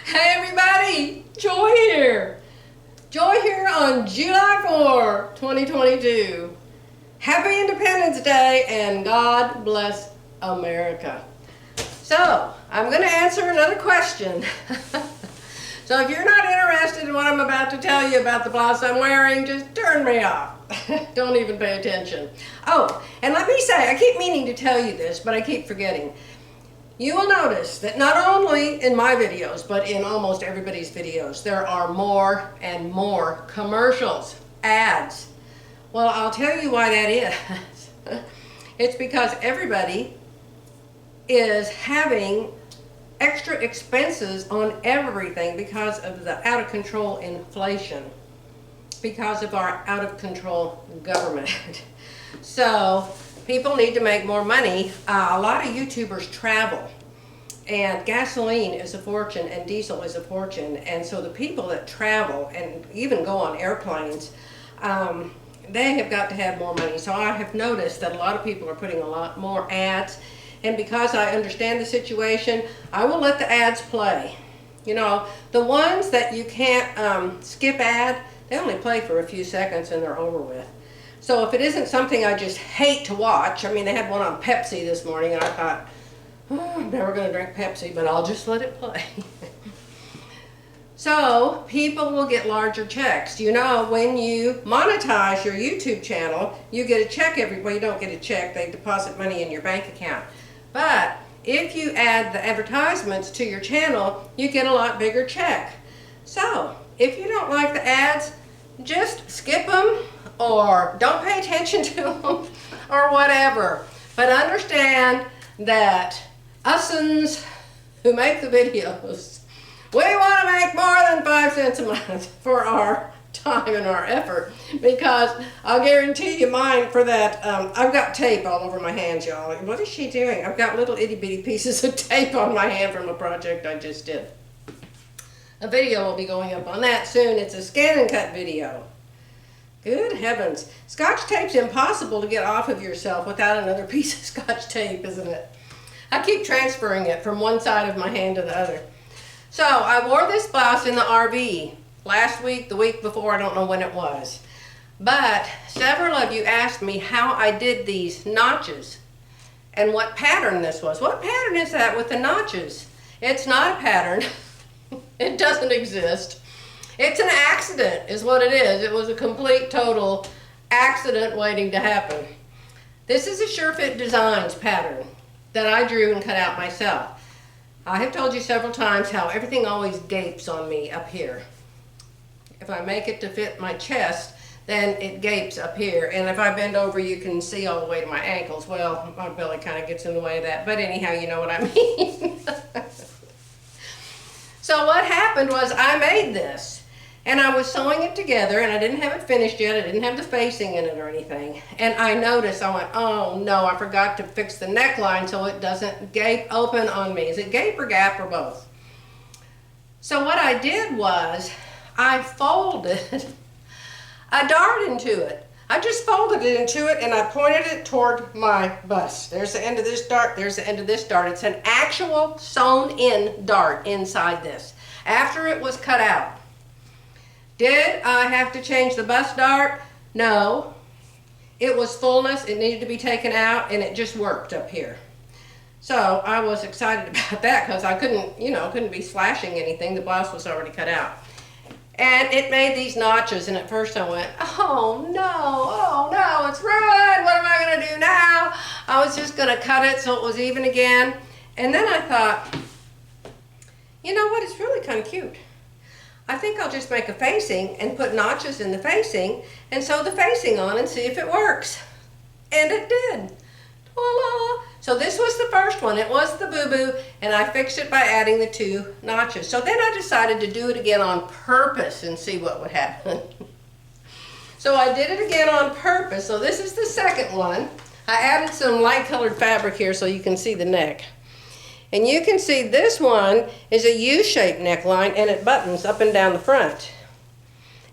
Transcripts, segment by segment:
Hey everybody, Joy here. Joy here on July 4, 2022. Happy Independence Day and God bless America. So, I'm going to answer another question. So if you're not interested in what I'm about to tell you about the blouse I'm wearing, just turn me off. Don't even pay attention. Oh, and let me say, I keep meaning to tell you this, but I keep forgetting. You will notice that not only in my videos, but in almost everybody's videos, there are more and more commercials, ads. Well, I'll tell you why that is. It's because everybody is having extra expenses on everything because of the out of control inflation, because of our out of control government. So people need to make more money. A lot of YouTubers travel, and gasoline is a fortune and diesel is a fortune, and so the people that travel and even go on airplanes, they have got to have more money. So I have noticed that a lot of people are putting a lot more ads, and because I understand the situation, I will let the ads play. You know, the ones that you can't skip ad, they only play for a few seconds and they're over with. So if it isn't something I just hate to watch, I mean, they had one on Pepsi this morning and I thought, oh, I'm never going to drink Pepsi, but I'll just let it play. So people will get larger checks. You know, when you monetize your YouTube channel, you get a check well, you don't get a check, they deposit money in your bank account. But if you add the advertisements to your channel, you get a lot bigger check. So if you don't like the ads, just skip them or don't pay attention to them or whatever. But understand that us'uns who make the videos, we want to make more than 5 cents a month for our time and our effort, because I'll guarantee you mine for that. I've got tape all over my hands, y'all. What is she doing? I've got little itty bitty pieces of tape on my hand from a project I just did. A video will be going up on that soon. It's a scan and cut video. Good heavens. Scotch tape's impossible to get off of yourself without another piece of Scotch tape, isn't it? I keep transferring it from one side of my hand to the other. So I wore this blouse in the RV last week, the week before, I don't know when it was. But several of you asked me how I did these notches and what pattern this was. What pattern is that with the notches? It's not a pattern. It doesn't exist. It's an accident is what it is. It was a complete, total accident waiting to happen. This is a Surefit Designs pattern that I drew and cut out myself. I have told you several times how everything always gapes on me up here. If I make it to fit my chest, then it gapes up here. And if I bend over, you can see all the way to my ankles. Well, my belly kind of gets in the way of that. But anyhow, you know what I mean. So what happened was I made this. And I was sewing it together, and I didn't have it finished yet. I didn't have the facing in it or anything. And I noticed, I went, oh no, I forgot to fix the neckline so it doesn't gape open on me. Is it gape or gap or both? So what I did was, I folded a dart into it. I just folded it into it and I pointed it toward my bust. There's the end of this dart, there's the end of this dart. It's an actual sewn in dart inside this, after it was cut out. Did I have to change the bust dart? No. It was fullness, it needed to be taken out, and it just worked up here. So I was excited about that because I couldn't be slashing anything. The blouse was already cut out. And it made these notches, and at first I went, oh no, it's ruined. What am I going to do now? I was just going to cut it so it was even again. And then I thought, you know what, it's really kind of cute. I think I'll just make a facing and put notches in the facing and sew the facing on and see if it works. And it did. Voila! So this was the first one. It was the boo-boo, and I fixed it by adding the 2 notches. So then I decided to do it again on purpose and see what would happen. So I did it again on purpose. So this is the second one. I added some light colored fabric here so you can see the neck. And you can see this one is a U-shaped neckline, and it buttons up and down the front.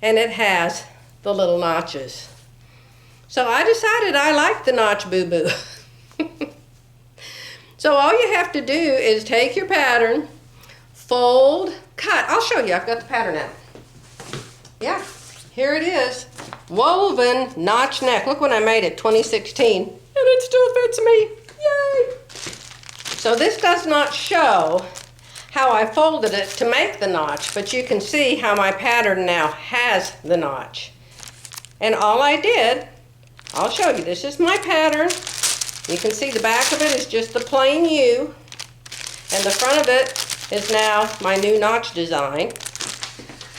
And it has the little notches. So I decided I liked the notch boo-boo. So all you have to do is take your pattern, fold, cut. I'll show you. I've got the pattern out. Yeah, here it is. Woven notch neck. Look when I made it, 2016. And it still fits me. Yay! So this does not show how I folded it to make the notch, but you can see how my pattern now has the notch. And all I did, I'll show you. This is my pattern. You can see the back of it is just the plain U, and the front of it is now my new notch design.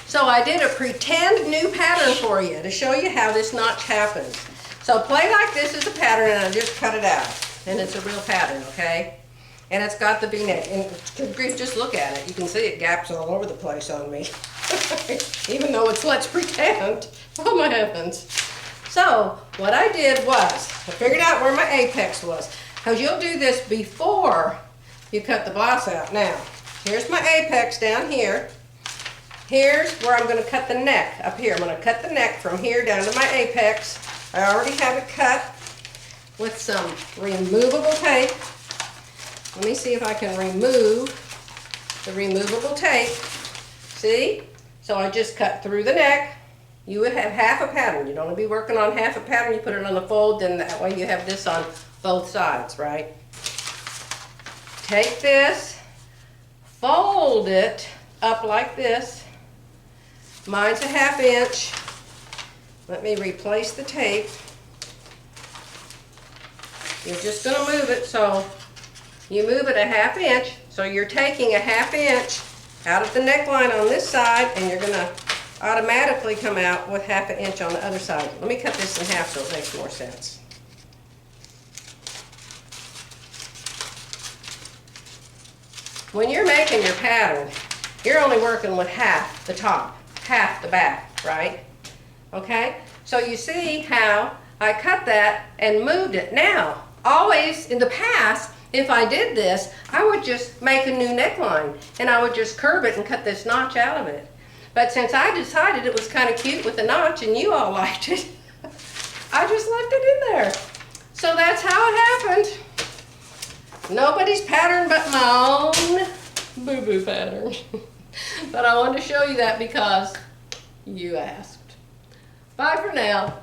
So I did a pretend new pattern for you to show you how this notch happens. So play like this is a pattern, and I just cut it out. And it's a real pattern, okay? And it's got the V-neck. And good grief, just look at it. You can see it gaps all over the place on me. Even though it's let's pretend. Oh my heavens. So what I did was, I figured out where my apex was. Because you'll do this before you cut the blouse out. Now, here's my apex down here. Here's where I'm going to cut the neck, up here. I'm going to cut the neck from here down to my apex. I already have it cut with some removable tape. Let me see if I can remove the removable tape. See? So I just cut through the neck. You would have half a pattern. You don't want to be working on half a pattern. You put it on the fold, then that way you have this on both sides, right? Take this, fold it up like this. Mine's a 1/2 inch. Let me replace the tape. You're just going to move it, so you move it a 1/2 inch. So you're taking a 1/2 inch out of the neckline on this side, and you're going to automatically come out with 1/2 inch on the other side. Let me cut this in half so it makes more sense. When you're making your pattern, you're only working with half the top, half the back, right? Okay? So you see how I cut that and moved it. Now, always in the past, if I did this, I would just make a new neckline and I would just curve it and cut this notch out of it. But since I decided it was kind of cute with the notch and you all liked it, I just left it in there. So that's how it happened. Nobody's pattern but my own boo-boo pattern. But I wanted to show you that because you asked. Bye for now.